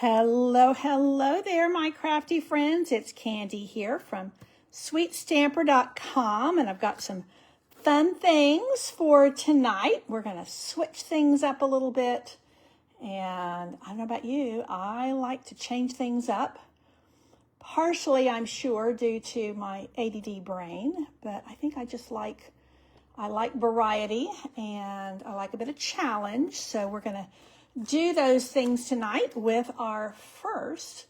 Hello there, my crafty friends. It's Candy here from sweetstamper.com, and I've got some fun things for tonight. We're going to switch things up a little bit, and I don't know about you, I like to change things up. Partially, I'm sure, due to my ADD brain, but I think I like variety, and I like a bit of challenge, so we're going to do those things tonight with our first,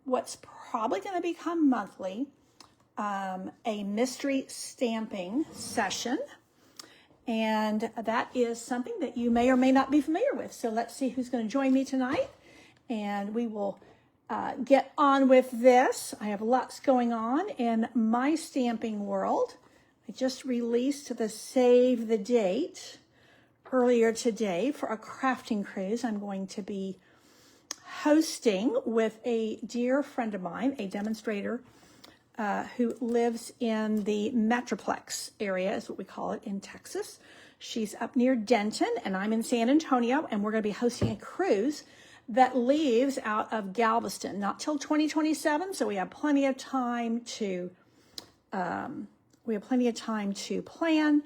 what's probably going to become monthly, a mystery stamping session. And that is something that you may or may not be familiar with. So let's see who's going to join me tonight. And we will get on with this. I have lots going on in my stamping world. I just released the save the date earlier today for a crafting cruise I'm going to be hosting with a dear friend of mine, a demonstrator who lives in the Metroplex area, is what we call it, in Texas. She's up near Denton, and I'm in San Antonio, and we're going to be hosting a cruise that leaves out of Galveston, not till 2027, so we have plenty of time to plan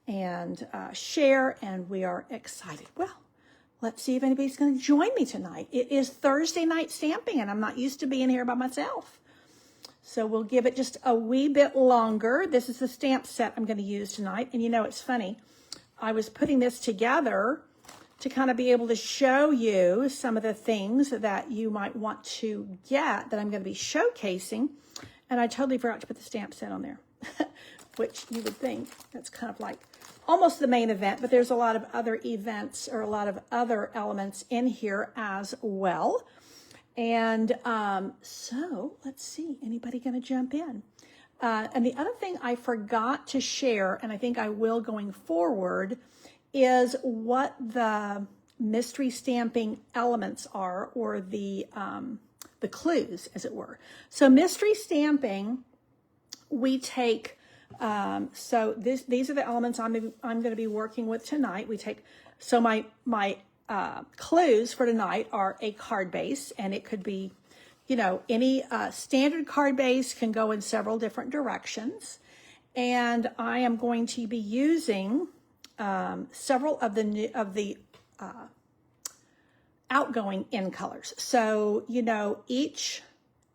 and share, and we are excited. Well, let's see if anybody's going to join me tonight. It is Thursday night stamping, and I'm not used to being here by myself. So we'll give it just a wee bit longer. This is the stamp set I'm going to use tonight. And you know, it's funny. I was putting this together to kind of be able to show you some of the things that you might want to get that I'm going to be showcasing. And I totally forgot to put the stamp set on there, which you would think that's kind of like almost the main event, but there's a lot of other events or a lot of other elements in here as well. And so let's see, anybody going to jump in? And the other thing I forgot to share, and I think I will going forward, is what the mystery stamping elements are, or the clues, as it were. So mystery stamping, we take, so these are the elements I'm going to be working with tonight. We take, so my clues for tonight are a card base, and it could be, you know, any standard card base can go in several different directions. And I am going to be using several of the outgoing in colors. So, you know, each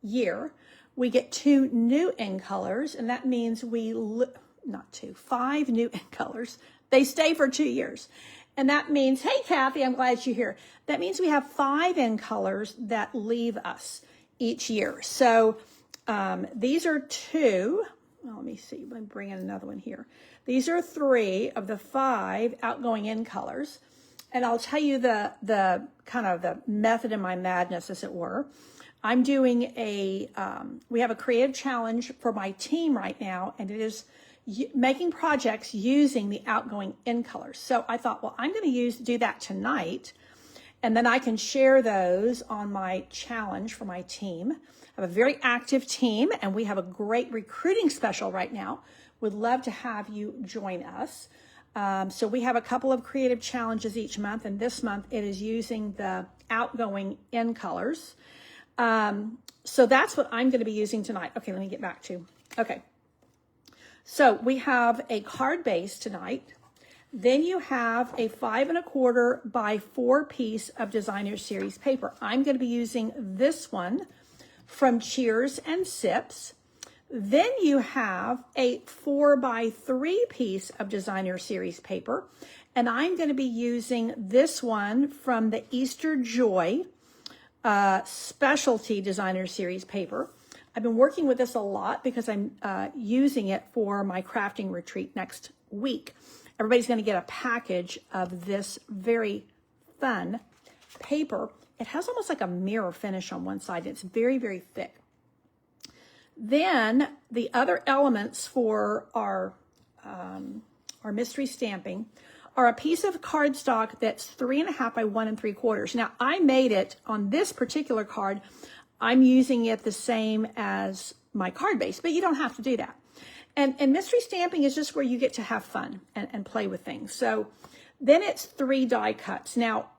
year we get 2 new in colors, and that means not 2, 5 new in colors. They stay for 2 years. And that means, hey, Kathy, I'm glad you're here. That means we have 5 in colors that leave us each year. So these are 2. Well, let me see. Let me bring in another one here. These are 3 of the 5 outgoing in colors. And I'll tell you the kind of the method in my madness, as it were. I'm doing we have a creative challenge for my team right now, and it is making projects using the outgoing in colors. So I thought, well, I'm going to do that tonight, and then I can share those on my challenge for my team. I have a very active team, and we have a great recruiting special right now. Would love to have you join us. So we have a couple of creative challenges each month, and this month it is using the outgoing in colors. So that's what I'm going to be using tonight. Okay, let me get back to, okay. So we have a card base tonight. Then you have a 5 1/4 by 4 piece of designer series paper. I'm going to be using this one from Cheers and Sips. Then you have a 4 by 3 piece of designer series paper. And I'm going to be using this one from the Easter Joy specialty designer series paper. I've been working with this a lot because I'm using it for my crafting retreat next week. Everybody's going to get a package of this very fun paper. It has almost like a mirror finish on one side. It's very, very thick. Then the other elements for our mystery stamping are a piece of cardstock that's 3 1/2 by 1 3/4. Now, I made it on this particular card. I'm using it the same as my card base, but you don't have to do that. And mystery stamping is just where you get to have fun and play with things. So then it's 3 die cuts. Now,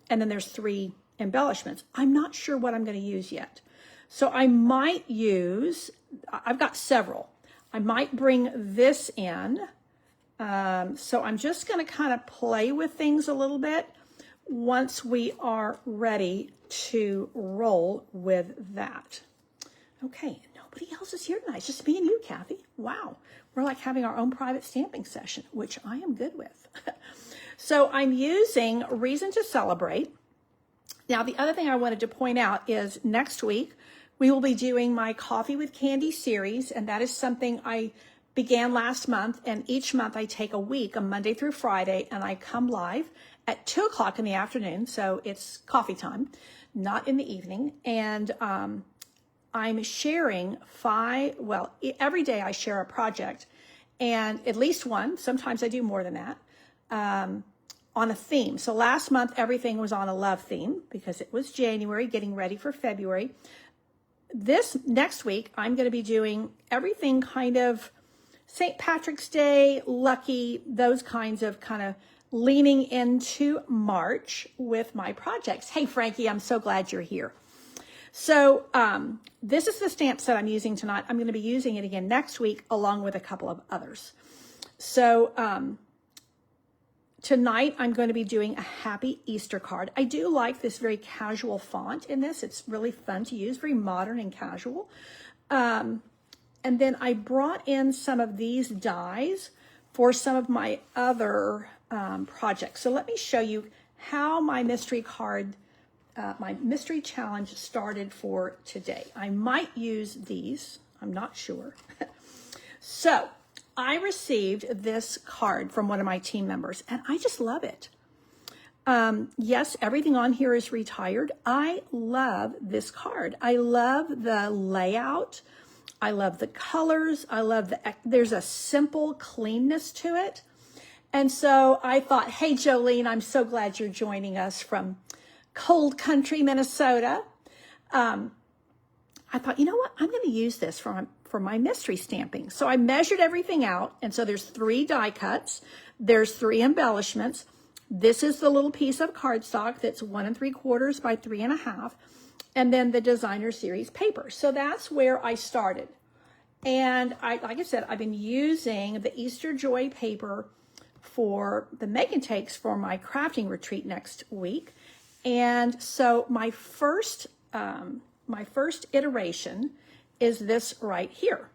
and then there's 3 embellishments. I'm not sure what I'm going to use yet. So I might use, I've got several. I might bring this in. So I'm just going to kind of play with things a little bit once we are ready to roll with that. Okay, nobody else is here tonight. It's just me and you, Kathy. Wow. We're like having our own private stamping session, which I am good with. So I'm using Reason to Celebrate. Now, the other thing I wanted to point out is next week, we will be doing my Coffee with Candy series, and that is something I began last month, and each month I take a week, a Monday through Friday, and I come live at 2 o'clock in the afternoon, so it's coffee time, not in the evening, and I'm sharing every day I share a project, and at least one, sometimes I do more than that, on a theme. So last month, everything was on a love theme because it was January, getting ready for February. This next week, I'm going to be doing everything kind of St. Patrick's Day, lucky, those kinds of kind of leaning into March with my projects. Hey, Frankie, I'm so glad you're here. So this is the stamp set I'm using tonight. I'm going to be using it again next week along with a couple of others. So tonight I'm going to be doing a Happy Easter card. I do like this very casual font in this. It's really fun to use, very modern and casual. And then I brought in some of these dies for some of my other projects. So let me show you how my mystery card my mystery challenge started for today. I might use these, I'm not sure. So I received this card from one of my team members and I just love it. Yes, everything on here is retired. I love this card. I love the layout. I love the colors. I love there's a simple cleanness to it. And so I thought, hey, Jolene, I'm so glad you're joining us from cold country, Minnesota. I thought, you know what? I'm going to use this for my mystery stamping. So I measured everything out. And so there's 3 die cuts. There's 3 embellishments. This is the little piece of cardstock that's 1 3/4 by 3 1/2. And then the designer series paper. So that's where I started. And like I said, I've been using the Easter Joy paper for the make and takes for my crafting retreat next week. And so my first iteration is this right here.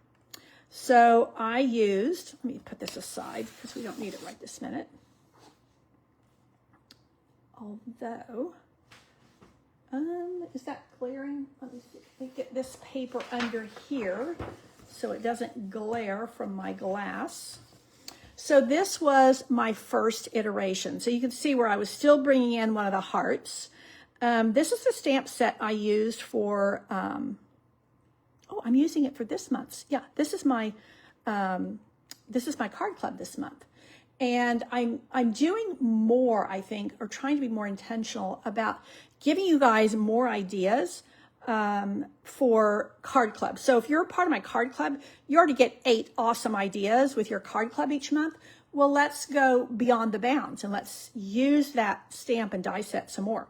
So I used, let me put this aside because we don't need it right this minute. Although, is that glaring? Let me see. Let me get this paper under here so it doesn't glare from my glass. So this was my first iteration. So you can see where I was still bringing in one of the hearts. This is the stamp set I used for, I'm using it for this month's. Yeah, this is my card club this month. And I'm doing more, I think, or trying to be more intentional about giving you guys more ideas for card club. So if you're a part of my card club, you already get 8 awesome ideas with your card club each month. Well, let's go beyond the bounds and let's use that stamp and die set some more.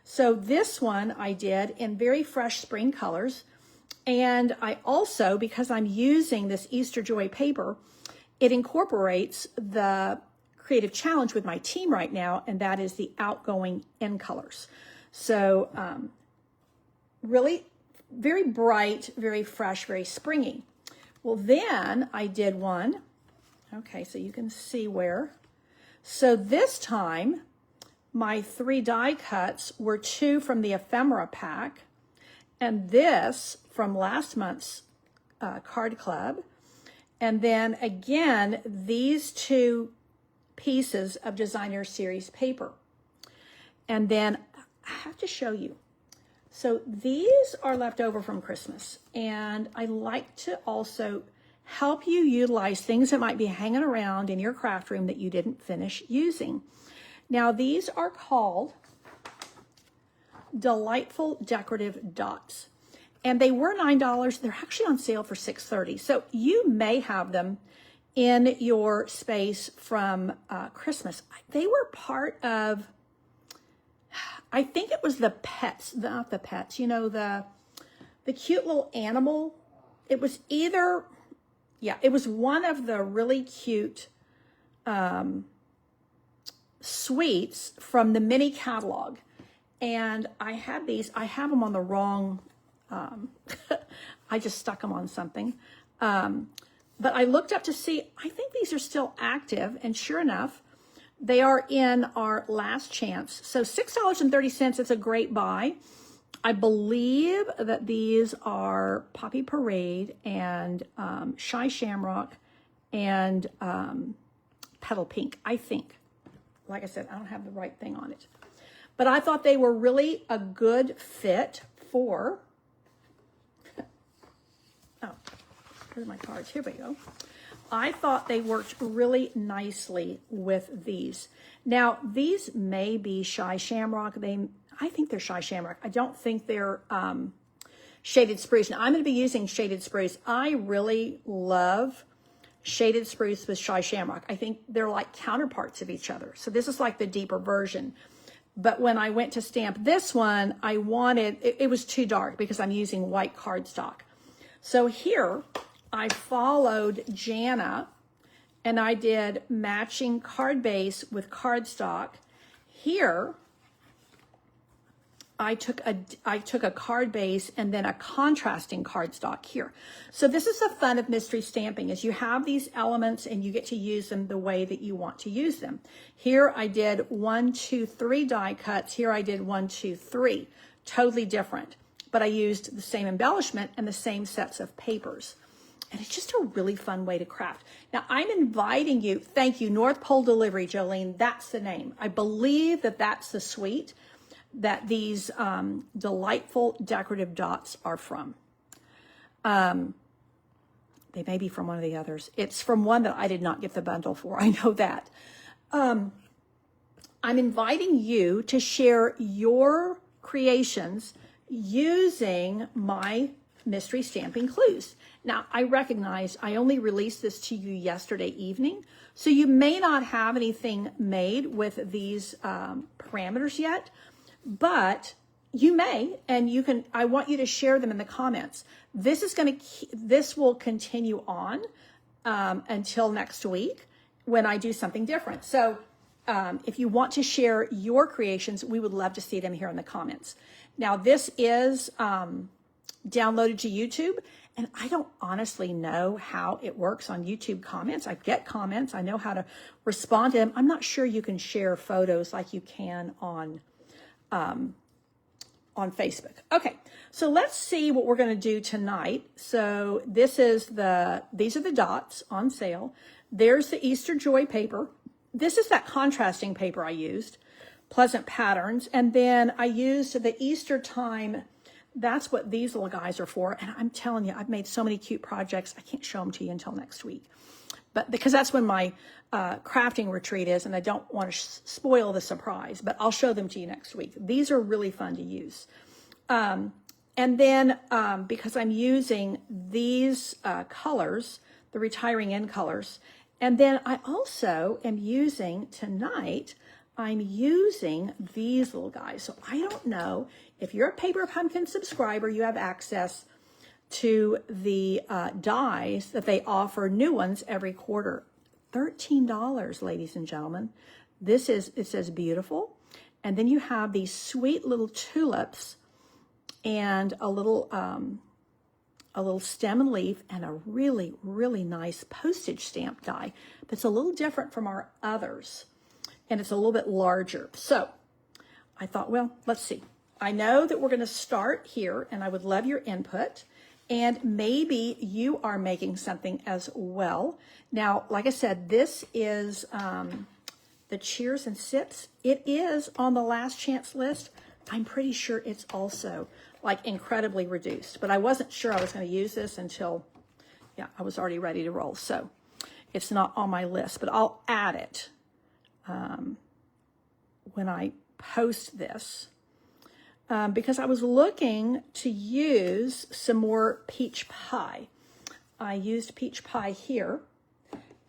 So this one I did in very fresh spring colors. And I also, because I'm using this Easter Joy paper, it incorporates the creative challenge with my team right now, and that is the outgoing in colors. So really very bright, very fresh, very springy. Well, then I did one. Okay, so you can see where. So this time, my 3 die cuts were 2 from the Ephemera pack, and this from last month's card club. And then again, these 2 pieces of designer series paper. And then I have to show you. So these are left over from Christmas. And I like to also help you utilize things that might be hanging around in your craft room that you didn't finish using. Now these are called Delightful Decorative Dots. And they were $9. They're actually on sale for $6.30. So you may have them in your space from Christmas. They were part of, I think it was the pets, not the pets, you know, the cute little animal. It was either, yeah, it was one of the really cute sweets from the mini catalog. And I had these, I have them on the wrong, I just stuck them on something. But I looked up to see, I think these are still active, and sure enough, they are in our last chance. So $6.30, it's a great buy. I believe that these are Poppy Parade and Shy Shamrock and Petal Pink, I think. Like I said, I don't have the right thing on it. But I thought they were really a good fit for, oh, where's my cards? Here we go. I thought they worked really nicely with these. Now, these may be Shy Shamrock. I think they're Shy Shamrock. I don't think they're Shaded Spruce. Now, I'm going to be using Shaded Spruce. I really love Shaded Spruce with Shy Shamrock. I think they're like counterparts of each other. So this is like the deeper version. But when I went to stamp this one, I wanted, it was too dark because I'm using white cardstock. So here, I followed Jana and I did matching card base with cardstock. Here, I took a card base and then a contrasting cardstock here. So this is the fun of mystery stamping, is you have these elements and you get to use them the way that you want to use them. Here I did 1, 2, 3 die cuts. Here I did 1, 2, 3. Totally different. But I used the same embellishment and the same sets of papers. And it's just a really fun way to craft. Now, I'm inviting you, thank you, North Pole Delivery, Jolene, that's the name. I believe that that's the suite that these delightful decorative dots are from. They may be from one of the others. It's from one that I did not get the bundle for, I know that. I'm inviting you to share your creations using my mystery stamping clues. Now, I recognize I only released this to you yesterday evening, so you may not have anything made with these parameters yet, but you may, and you can. I want you to share them in the comments. This will continue on until next week when I do something different. So if you want to share your creations, we would love to see them here in the comments. Now, this is downloaded to YouTube, and I don't honestly know how it works on YouTube comments. I get comments. I know how to respond to them. I'm not sure you can share photos like you can on Facebook. Okay, so let's see what we're going to do tonight. So these are the dots on sale. There's the Easter Joy paper. This is that contrasting paper I used, Pleasant Patterns. And then I used the Easter time. That's what these little guys are for. And I'm telling you, I've made so many cute projects. I can't show them to you until next week. But because that's when my crafting retreat is, and I don't want to spoil the surprise, but I'll show them to you next week. These are really fun to use. And then because I'm using these colors, the retiring end colors, and then I also am using tonight, I'm using these little guys. So I don't know if you're a Paper Pumpkin subscriber, you have access to the dies that they offer, new ones every quarter. $13, ladies and gentlemen. It says beautiful. And then you have these sweet little tulips and a little stem and leaf and a really, really nice postage stamp die that's a little different from our others. And it's a little bit larger. So I thought, well, let's see. I know that we're going to start here, and I would love your input. And maybe you are making something as well. Now, like I said, this is the Cheers and Sips. It is on the last chance list. I'm pretty sure it's also like incredibly reduced, but I wasn't sure I was going to use this until, yeah, I was already ready to roll. So it's not on my list, but I'll add it when I post this. Because I was looking to use some more peach pie. I used peach pie here,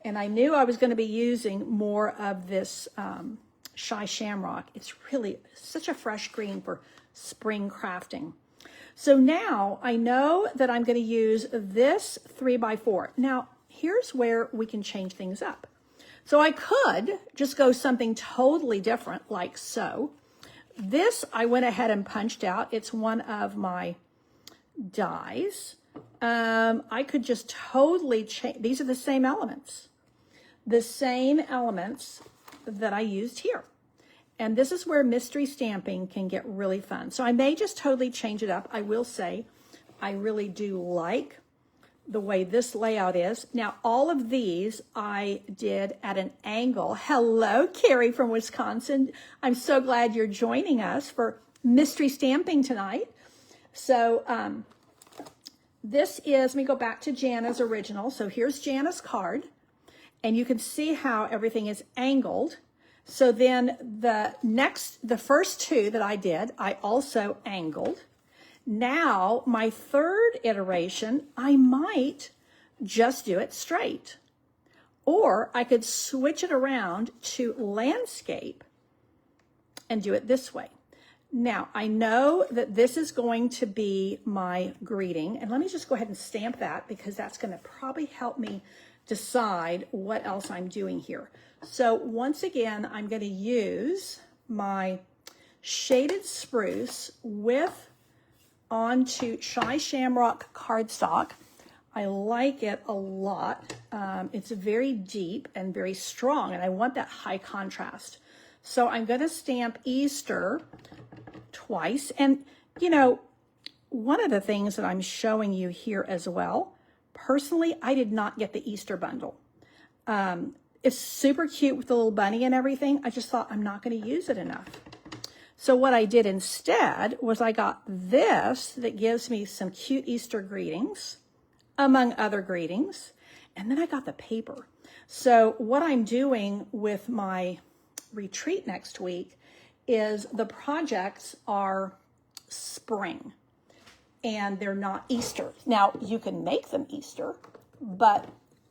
and I knew I was going to be using more of this Shy Shamrock. It's really such a fresh green for spring crafting. So now I know that I'm going to use this 3x4. Now, here's where we can change things up. So I could just go something totally different like so. This I went ahead and punched out. It's one of my dies. I could just totally change. These are the same elements that I used here. And this is where mystery stamping can get really fun. So I may just totally change it up. I will say I really do like the way this layout is. Now, all of these I did at an angle. Hello, Carrie from Wisconsin. I'm so glad you're joining us for mystery stamping tonight. So this is, let me go back to Jana's original. So here's Jana's card, and you can see how everything is angled. So then the first two that I did, I also angled. Now, my third iteration, I might just do it straight. Or I could switch it around to landscape and do it this way. Now, I know that this is going to be my greeting. And let me just go ahead and stamp that because that's going to probably help me decide what else I'm doing here. So once again, I'm going to use my shaded spruce with onto Shy Shamrock cardstock. I like it a lot. It's very deep and very strong, and I want that high contrast. So I'm going to stamp Easter twice. And, you know, one of the things that I'm showing you here as well, personally, I did not get the Easter bundle. It's super cute with the little bunny and everything. I just thought I'm not going to use it enough. So what I did instead was I got this that gives me some cute Easter greetings, among other greetings. And then I got the paper. So what I'm doing with my retreat next week is the projects are spring and they're not Easter. Now, you can make them Easter, but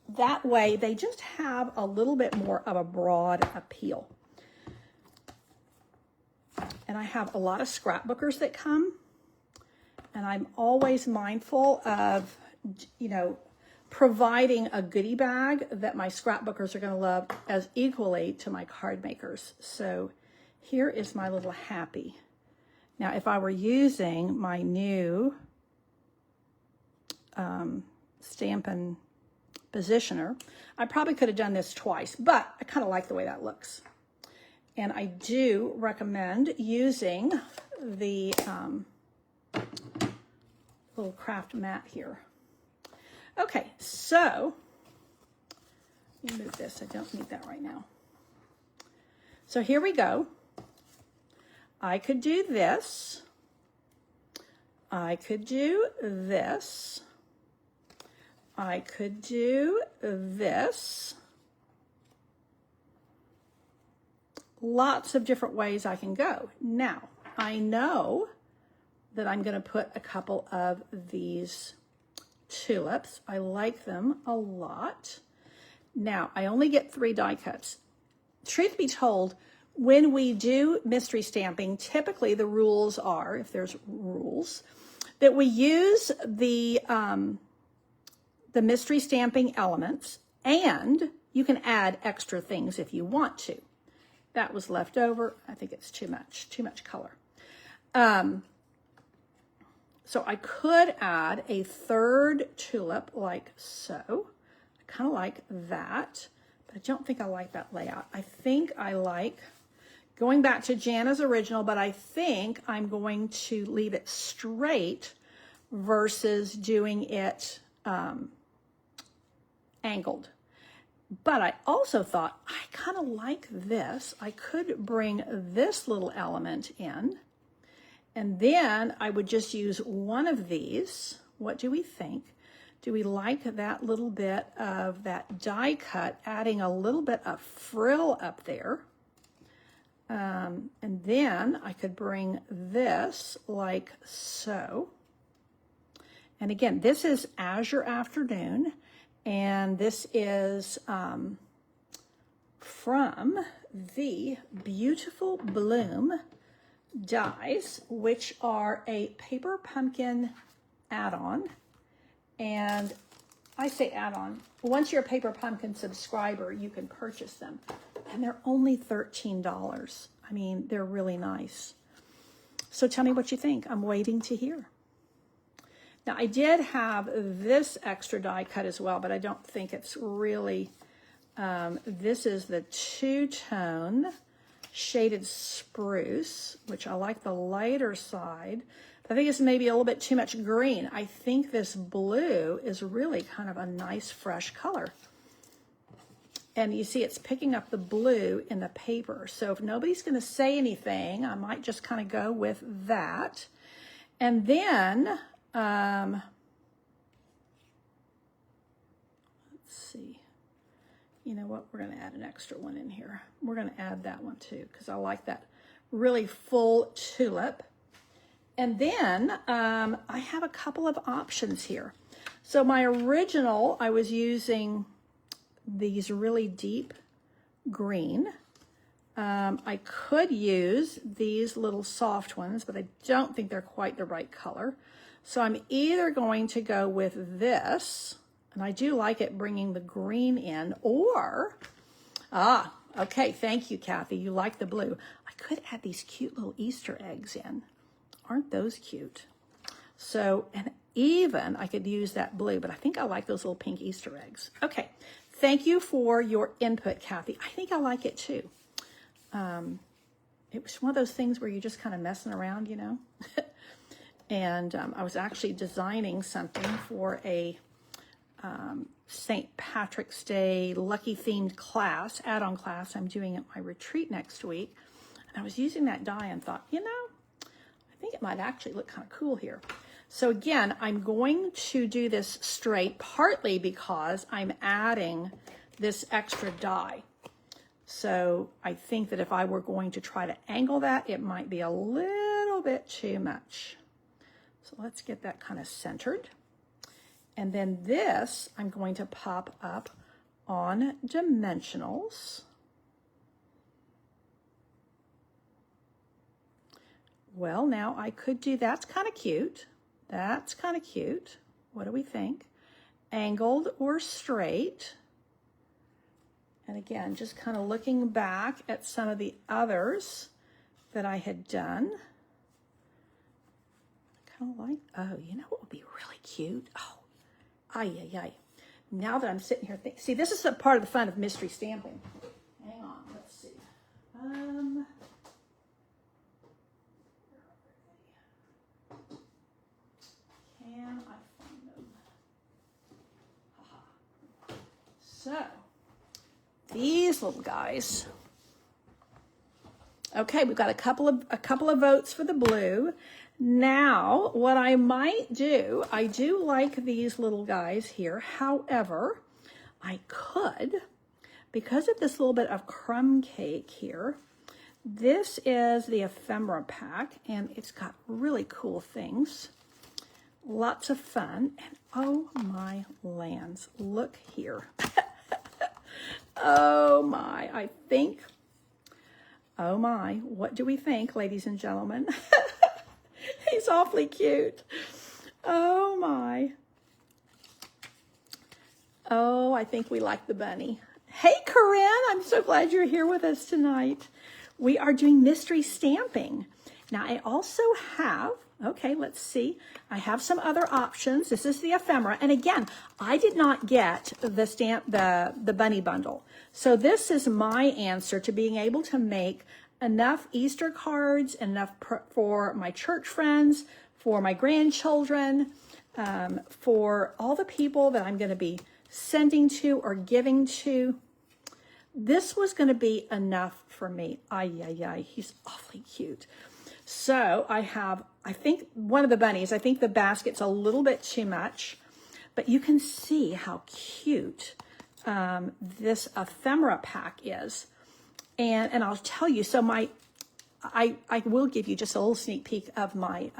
that way they just have a little bit more of a broad appeal. And I have a lot of scrapbookers that come, and I'm always mindful of, you know, providing a goodie bag that my scrapbookers are going to love as equally to my card makers. So here is my little happy. Now, if I were using my new Stampin' Positioner, I probably could have done this twice, but I kind of like the way that looks. And I do recommend using the little craft mat here. Okay, so let me move this. I don't need that right now. So here we go. I could do this. I could do this. I could do this. Lots of different ways I can go. Now, I know that I'm going to put a couple of these tulips. I like them a lot. Now, I only get 3 die cuts. Truth be told, when we do mystery stamping, typically the rules are, if there's rules, that we use the mystery stamping elements, and you can add extra things if you want to. That was left over. I think it's too much color. So I could add a 3rd tulip like so. I kind of like that, but I don't think I like that layout. I think I like going back to Jana's original, but I think I'm going to leave it straight versus doing it angled. But I also thought, I kind of like this. I could bring this little element in, and then I would just use one of these. What do we think? Do we like that little bit of that die cut, adding a little bit of frill up there? And then I could bring this like so. And again, this is Azure Afternoon. And this is from the Beautiful Bloom dies, which are a paper pumpkin add-on. And I say add-on. Once you're a Paper Pumpkin subscriber, you can purchase them. And they're only $13. I mean, they're really nice. So tell me what you think. I'm waiting to hear. Now, I did have this extra die cut as well, but I don't think it's really... this is the two-tone shaded spruce, which I like the lighter side. I think it's maybe a little bit too much green. I think this blue is really kind of a nice fresh color. And you see it's picking up the blue in the paper. So if nobody's going to say anything, I might just kind of go with that. And then, let's see. You know what? We're going to add an extra one in here. We're going to add that one too because I like that really full tulip. And then I have a couple of options here. So my original, I was using these really deep green. I could use these little soft ones, but I don't think they're quite the right color. So I'm either going to go with this, and I do like it bringing the green in, or, okay, thank you, Kathy. You like the blue. I could add these cute little Easter eggs in. Aren't those cute? So, and even I could use that blue, but I think I like those little pink Easter eggs. Okay, thank you for your input, Kathy. I think I like it too. It was one of those things where you're just kind of messing around, you know? And I was actually designing something for a St. Patrick's Day lucky themed class, add-on class I'm doing at my retreat next week. And I was using that die and thought, you know, I think it might actually look kind of cool here. So again, I'm going to do this straight, partly because I'm adding this extra die. So I think that if I were going to try to angle that, it might be a little bit too much. So let's get that kind of centered. And then this, I'm going to pop up on dimensionals. Well, now I could do, that's kind of cute. That's kind of cute. What do we think? Angled or straight. And again, just kind of looking back at some of the others that I had done. I kind of like, oh, you know what would be really cute? Oh, ay, ay, ay. Now that I'm sitting here thinking, see, this is a part of the fun of mystery stamping. Hang on, let's see. Can I find them? Haha. So, these little guys. Okay, we've got a couple of votes for the blue. Now, what I might do, I do like these little guys here. However, I could, because of this little bit of crumb cake here, this is the Ephemera pack, and it's got really cool things. Lots of fun. And oh my lands, look here. Oh my, I think, oh my, what do we think, ladies and gentlemen? He's awfully cute. Oh my. Oh, I think we like the bunny. Hey, Corinne, I'm so glad you're here with us tonight. We are doing mystery stamping. Now, I also have, okay, let's see. I have some other options. This is the Ephemera. And again, I did not get the stamp, the bunny bundle. So this is my answer to being able to make enough Easter cards, enough for my church friends, for my grandchildren, for all the people that I'm going to be sending to or giving to. This was going to be enough for me. Ay, ay, ay, he's awfully cute. So I have, I think one of the bunnies, I think the basket's a little bit too much, but you can see how cute this Ephemera pack is. And I'll tell you, so I will give you just a little sneak peek of my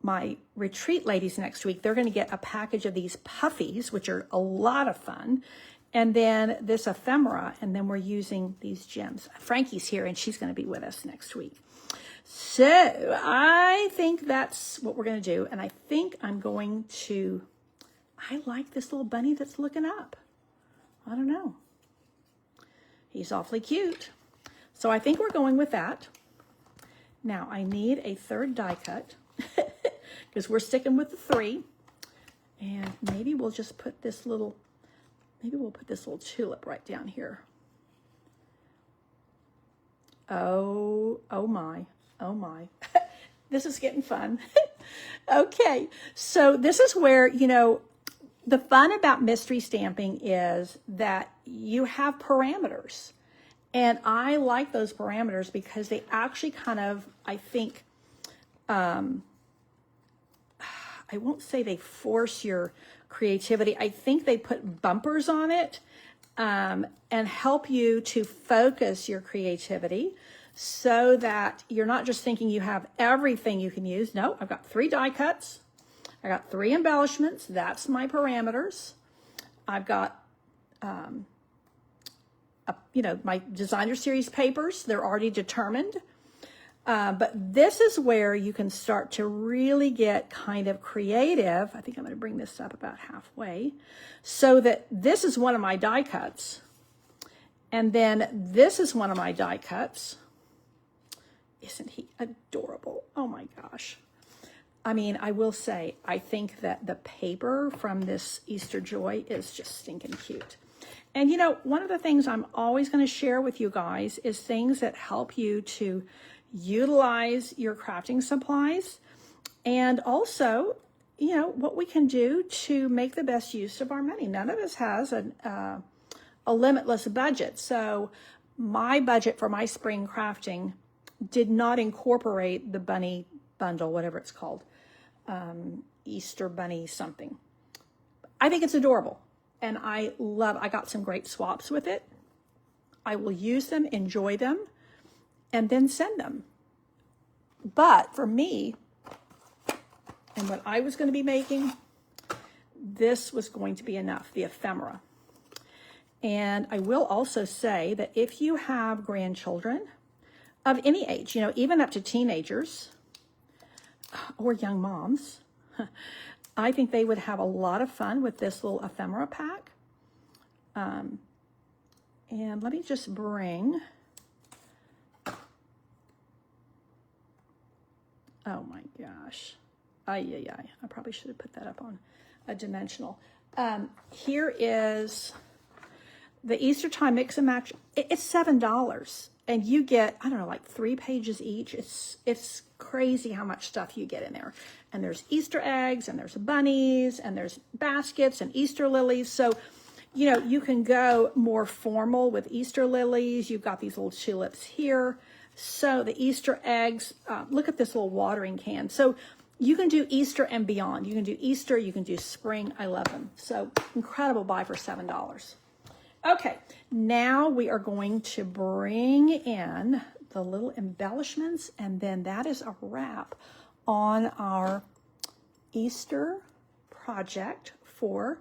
my retreat ladies next week. They're going to get a package of these puffies, which are a lot of fun. and then this ephemera, and then we're using these gems. Frankie's here, and she's going to be with us next week. So I think that's what we're going to do, and I think I'm going to, I like this little bunny that's looking up. I don't know. He's awfully cute. So I think we're going with that. Now I need a third die cut because we're sticking with the 3. And maybe we'll just put this little, maybe we'll put this little tulip right down here. Oh my. This is getting fun. Okay, so this is where, you know, the fun about mystery stamping is that you have parameters. And I like those parameters because they actually kind of, I think, I won't say they force your creativity. I think they put bumpers on it and help you to focus your creativity so that you're not just thinking you have everything you can use. No, I've got 3 die cuts. I got 3 embellishments. That's my parameters. I've got, you know, my designer series papers. They're already determined. But this is where you can start to really get kind of creative. I think I'm going to bring this up about halfway so that this is one of my die cuts. And then this is one of my die cuts. Isn't he adorable? Oh my gosh. I mean, I will say, I think that the paper from this Easter Joy is just stinking cute. And you know, one of the things I'm always going to share with you guys is things that help you to utilize your crafting supplies, and also, you know, what we can do to make the best use of our money. None of us has a limitless budget. So my budget for my spring crafting did not incorporate the bunny bundle, whatever it's called, Easter bunny something. I think it's adorable, and I got some great swaps with it. I will use them, enjoy them, and then send them. But for me, and what I was going to be making, this was going to be enough, the ephemera. And I will also say that if you have grandchildren of any age, you know, even up to teenagers or young moms, I think they would have a lot of fun with this little ephemera pack. And let me just bring, oh my gosh. I probably should have put that up on a dimensional. Here is the Easter time mix and match. It's $7, and you get, I don't know, like 3 pages each. It's crazy how much stuff you get in there. And there's Easter eggs, and there's bunnies, and there's baskets and Easter lilies. So, you know, you can go more formal with Easter lilies. You've got these little tulips here. So the Easter eggs, look at this little watering can. So you can do Easter and beyond. You can do Easter, you can do spring. I love them. So incredible buy for $7. Okay, now we are going to bring in the little embellishments, and then that is a wrap on our Easter project for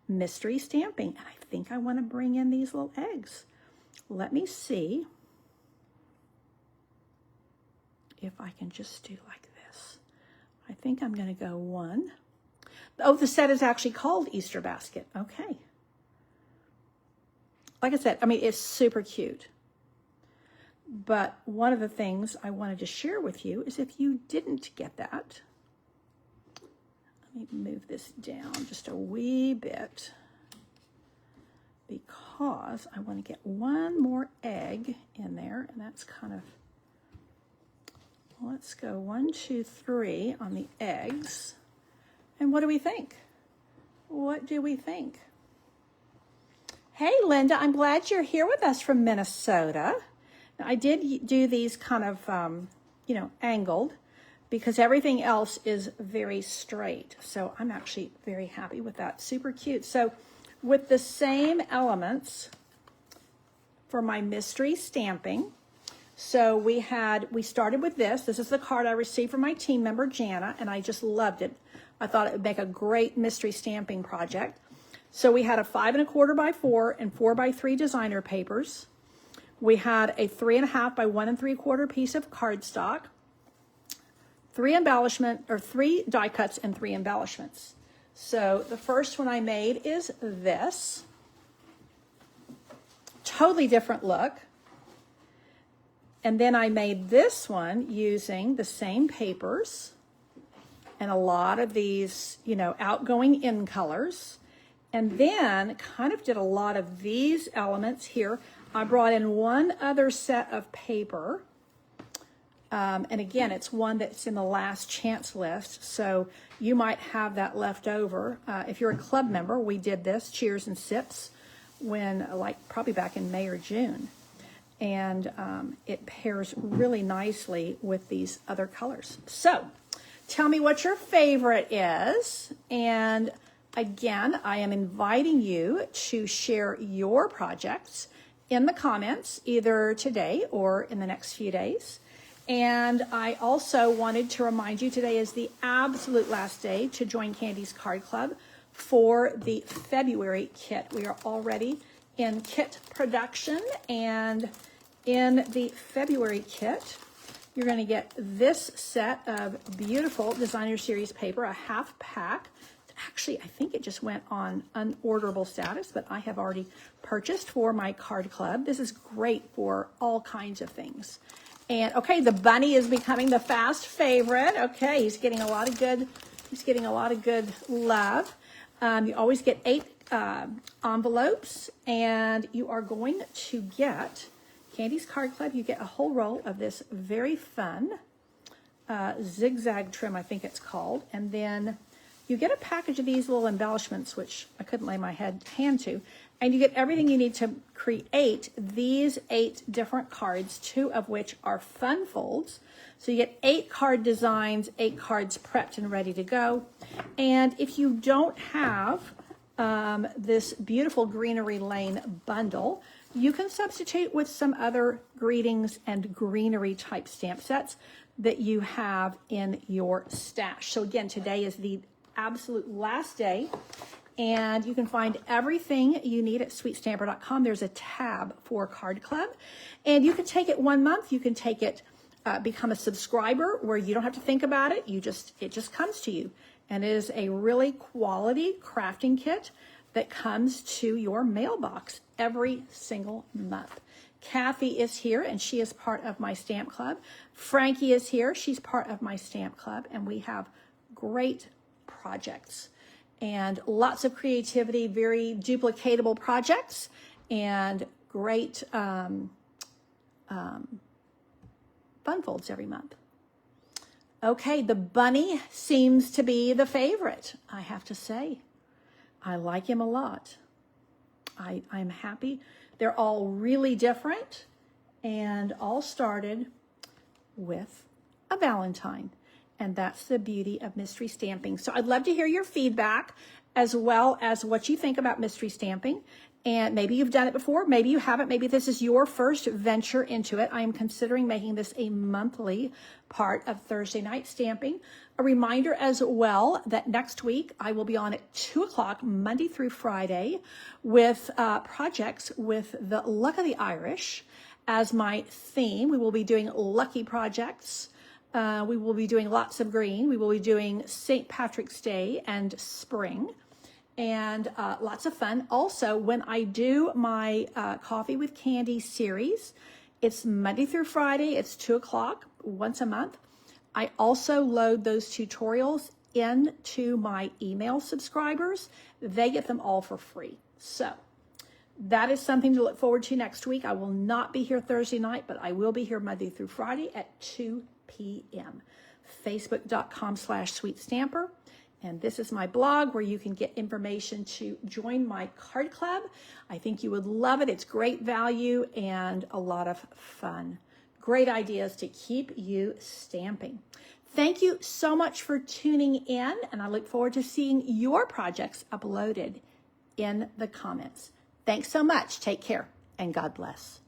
mystery stamping. And I think I want to bring in these little eggs. Let me see if I can just do like this. I think I'm going to go 1. Oh, the set is actually called Easter Basket. Okay. Like I said, I mean, it's super cute. But one of the things I wanted to share with you is if you didn't get that, let me move this down just a wee bit because I want to get 1 more egg in there, and that's kind of, let's go 1, 2, 3 on the eggs. And what do we think? What do we think? Hey, Linda, I'm glad you're here with us from Minnesota. Now, I did do these kind of, you know, angled because everything else is very straight. So I'm actually very happy with that. Super cute. So with the same elements for my mystery stamping, so we started with this. This is the card I received from my team member, Jana, and I just loved it. I thought it would make a great mystery stamping project. So we had a 5 1/4 by 4 and 4 by 3 designer papers. We had a 3 1/2 by 1 3/4 piece of cardstock, 3 die cuts and 3 embellishments. So the first one I made is this. Totally different look. And then I made this one using the same papers and a lot of these, you know, outgoing in colors. And then kind of did a lot of these elements here. I brought in one other set of paper. And again, it's one that's in the last chance list. So you might have that left over. If you're a club member, we did this, Cheers and Sips, when like probably back in May or June. And it pairs really nicely with these other colors. So tell me what your favorite is. And again, I am inviting you to share your projects in the comments, either today or in the next few days. And I also wanted to remind you today is the absolute last day to join Candy's Card Club for the February kit. We are already in kit production, and in the February kit, you're going to get this set of beautiful designer series paper, a half pack. Actually, I think it just went on unorderable status, but I have already purchased for my card club. This is great for all kinds of things. And okay, the bunny is becoming the fast favorite. Okay, he's getting a lot of good love. You always get 8 envelopes, and you are going to get Candy's Card Club. You get a whole roll of this very fun zigzag trim, I think it's called, and then you get a package of these little embellishments, which I couldn't lay my hand to, and you get everything you need to create these 8 different cards, 2 of which are fun folds. So you get 8 card designs, 8 cards prepped and ready to go. And if you don't have this beautiful Greenery Lane bundle, you can substitute with some other greetings and greenery type stamp sets that you have in your stash. So again, today is the absolute last day, and you can find everything you need at sweetstamper.com. There's a tab for Card Club, and you can take it 1 month. You can take it, become a subscriber where you don't have to think about it. It just comes to you, and it is a really quality crafting kit that comes to your mailbox every single month. Kathy is here, and she is part of my stamp club. Frankie is here. She's part of my stamp club, and we have great projects and lots of creativity, very duplicatable projects, and great fun folds every month. Okay, the bunny seems to be the favorite, I have to say. I like him a lot. I'm happy. They're all really different and all started with a Valentine. And that's the beauty of mystery stamping. So I'd love to hear your feedback as well as what you think about mystery stamping. And maybe you've done it before, maybe you haven't, maybe this is your first venture into it. I am considering making this a monthly part of Thursday Night Stamping. A reminder as well that next week I will be on at 2 o'clock Monday through Friday with projects with the Luck of the Irish as my theme. We will be doing lucky projects. We will be doing lots of green. We will be doing St. Patrick's Day and spring. And lots of fun. Also, when I do my Coffee with Candy series, it's Monday through Friday. It's 2 o'clock once a month. I also load those tutorials into my email subscribers. They get them all for free. So that is something to look forward to next week. I will not be here Thursday night, but I will be here Monday through Friday at 2 p.m. Facebook.com/sweetstamper. And this is my blog where you can get information to join my card club. I think you would love it. It's great value and a lot of fun. Great ideas to keep you stamping. Thank you so much for tuning in, and I look forward to seeing your projects uploaded in the comments. Thanks so much. Take care, and God bless.